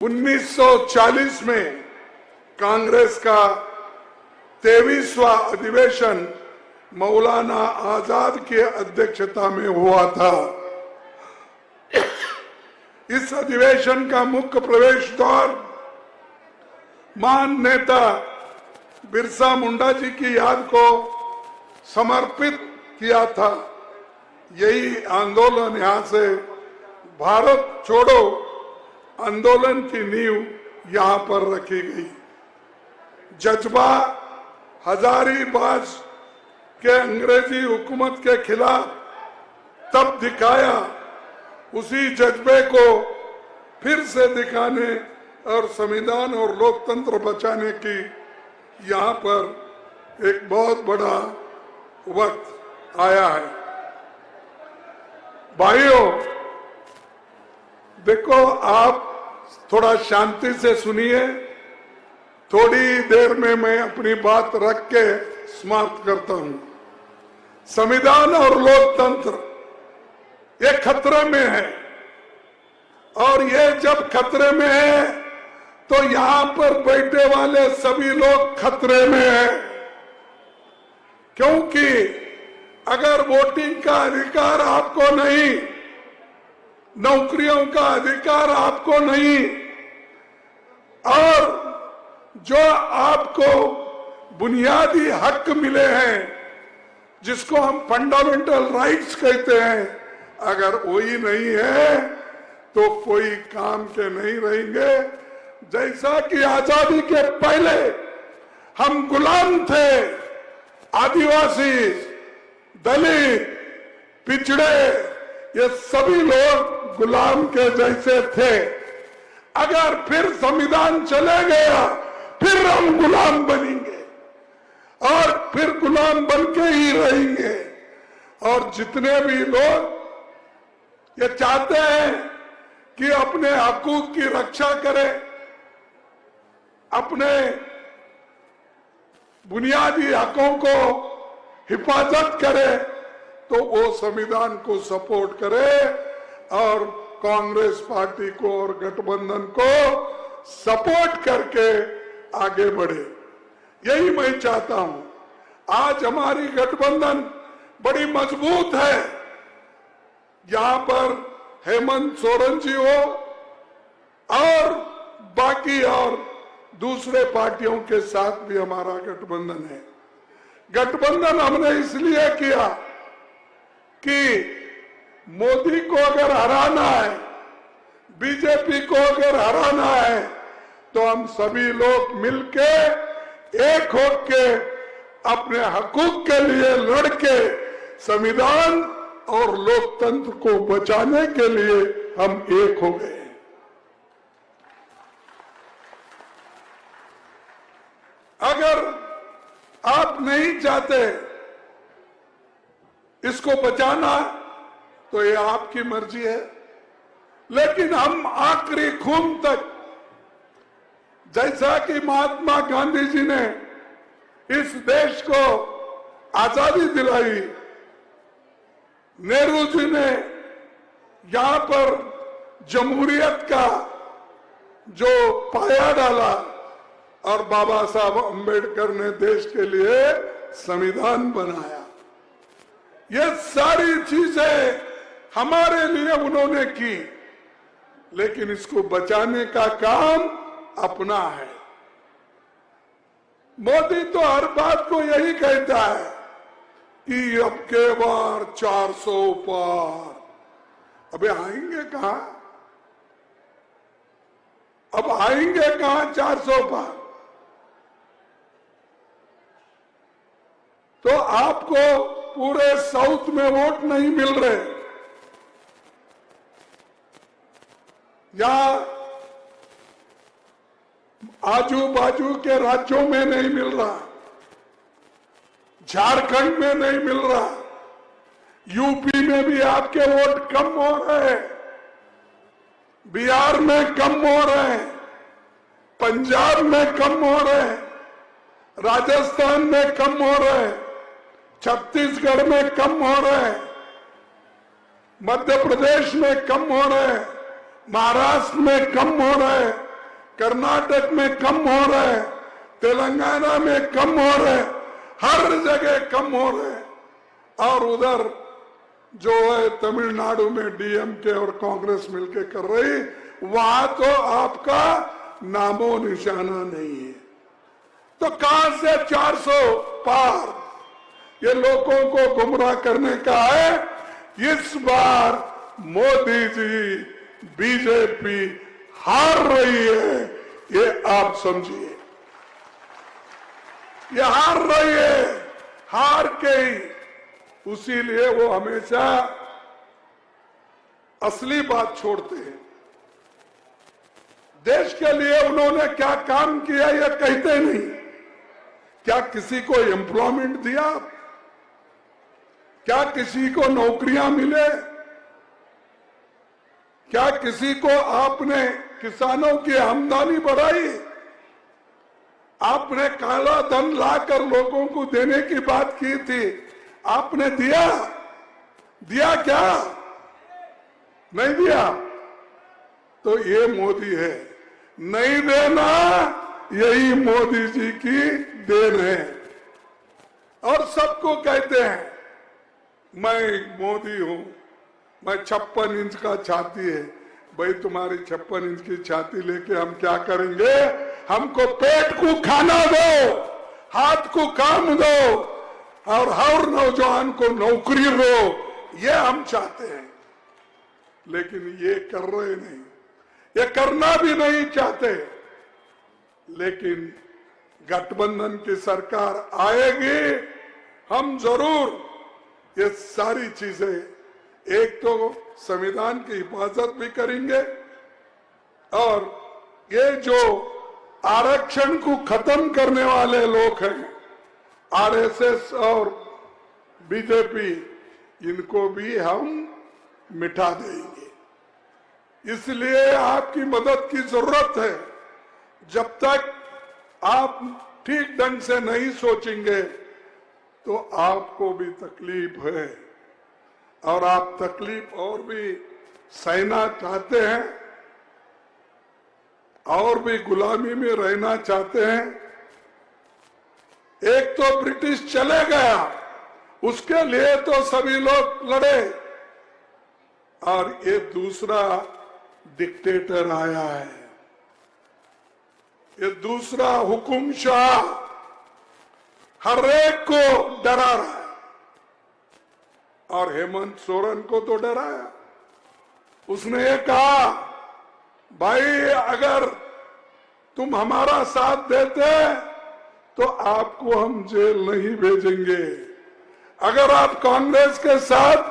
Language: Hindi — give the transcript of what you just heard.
1940 में कांग्रेस का 23वां अधिवेशन मौलाना आजाद की अध्यक्षता में हुआ था। इस अधिवेशन का मुख्य प्रवेश द्वार महान नेता बिरसा मुंडा जी की याद को समर्पित किया था। यही आंदोलन यहां से भारत छोड़ो आंदोलन की नींव यहां पर रखी गई। जज्बा हजारीबाग के अंग्रेजी हुकूमत के खिलाफ तब दिखाया, उसी जज्बे को फिर से दिखाने और संविधान और लोकतंत्र बचाने की यहाँ पर एक बहुत बड़ा वक्त आया है। भाइयों, देखो, आप थोड़ा शांति से सुनिए। थोड़ी देर में मैं अपनी बात रख के समाप्त करता हूं। संविधान और लोकतंत्र ये खतरे में है, और ये जब खतरे में है तो यहां पर बैठे वाले सभी लोग खतरे में हैं। क्योंकि अगर वोटिंग का अधिकार आपको नहीं, नौकरियों का अधिकार आपको नहीं, और जो आपको बुनियादी हक मिले हैं, जिसको हम फंडामेंटल राइट्स कहते हैं, अगर वही नहीं है तो कोई काम के नहीं रहेंगे। जैसा कि आजादी के पहले हम गुलाम थे, आदिवासी, दलित, पिछड़े, ये सभी लोग गुलाम के जैसे थे। अगर फिर संविधान चले गया, फिर हम गुलाम बनेंगे और फिर गुलाम बनके ही रहेंगे। और जितने भी लोग ये चाहते हैं कि अपने हकूक की रक्षा करें, अपने बुनियादी हकों को हिफाजत करे, तो वो संविधान को सपोर्ट करे और कांग्रेस पार्टी को और गठबंधन को सपोर्ट करके आगे बढ़े। यही मैं चाहता हूं। आज हमारी गठबंधन बड़ी मजबूत है। यहां पर हेमंत सोरेन जी हो और बाकी और दूसरे पार्टियों के साथ भी हमारा गठबंधन है। गठबंधन हमने इसलिए किया कि मोदी को अगर हराना है, बीजेपी को अगर हराना है, तो हम सभी लोग मिलके एक होके अपने हकूक के लिए लड़के संविधान और लोकतंत्र को बचाने के लिए हम एक हो गए। अगर आप नहीं चाहते इसको बचाना, तो ये आपकी मर्जी है, लेकिन हम आखिरी खून तक, जैसा कि महात्मा गांधी जी ने इस देश को आजादी दिलाई, नेहरू जी ने यहां पर जमहूरियत का जो पाया डाला, और बाबा साहब अंबेडकर ने देश के लिए संविधान बनाया। ये सारी चीजें हमारे लिए उन्होंने की, लेकिन इसको बचाने का काम अपना है। मोदी तो हर बात को यही कहता है कि अब के बार 400 पार। अबे आएंगे कहां? अब आएंगे कहां 400 पार? तो आपको पूरे साउथ में वोट नहीं मिल रहे, या आजू बाजू के राज्यों में नहीं मिल रहा, झारखंड में नहीं मिल रहा, यूपी में भी आपके वोट कम हो रहे हैं, बिहार में कम हो रहे हैं, पंजाब में कम हो रहे हैं, राजस्थान में कम हो रहे हैं, छत्तीसगढ़ में कम हो रहे हैं, मध्य प्रदेश में कम हो रहे हैं, महाराष्ट्र में कम हो रहे हैं, कर्नाटक में कम हो रहे, तेलंगाना में कम हो रहे, हर जगह कम हो रहे। और उधर जो है तमिलनाडु में डीएमके और कांग्रेस मिलकर कर रही, वहां तो आपका नामो निशाना नहीं है। तो कहां से 400 पार? ये लोगों को गुमराह करने का है। इस बार मोदी जी, बीजेपी हार रही है, ये आप समझिए। ये हार रही है, हार के ही उसीलिए वो हमेशा असली बात छोड़ते हैं। देश के लिए उन्होंने क्या काम किया ये कहते नहीं। क्या किसी को एम्प्लॉयमेंट दिया? क्या किसी को नौकरियां मिले? क्या किसी को आपने किसानों की आमदनी बढ़ाई? आपने काला धन लाकर लोगों को देने की बात की थी, आपने दिया? दिया क्या? नहीं दिया। तो ये मोदी है, नहीं देना यही मोदी जी की देन है। और सबको कहते हैं मैं मोदी हूं, मैं 56 इंच का छाती है। भाई तुम्हारी 56 इंच की छाती लेके हम क्या करेंगे? हमको पेट को खाना दो, हाथ को काम दो, और हर नौजवान को नौकरी दो, ये हम चाहते हैं। लेकिन ये कर रहे नहीं, ये करना भी नहीं चाहते। लेकिन गठबंधन की सरकार आएगी, हम जरूर ये सारी चीजें, एक तो संविधान की हिफाजत भी करेंगे, और ये जो आरक्षण को खत्म करने वाले लोग हैं, आरएसएस और बीजेपी, इनको भी हम मिटा देंगे। इसलिए आपकी मदद की जरूरत है। जब तक आप ठीक ढंग से नहीं सोचेंगे तो आपको भी तकलीफ है, और आप तकलीफ और भी सहना चाहते हैं, और भी गुलामी में रहना चाहते हैं। एक तो ब्रिटिश चले गया, उसके लिए तो सभी लोग लड़े, और ये दूसरा डिक्टेटर आया है, ये दूसरा हुकुमशाह हर एक को डरा रहा है। और हेमंत सोरेन को तो डराया। उसने ये कहा, भाई अगर तुम हमारा साथ देते तो आपको हम जेल नहीं भेजेंगे, अगर आप कांग्रेस के साथ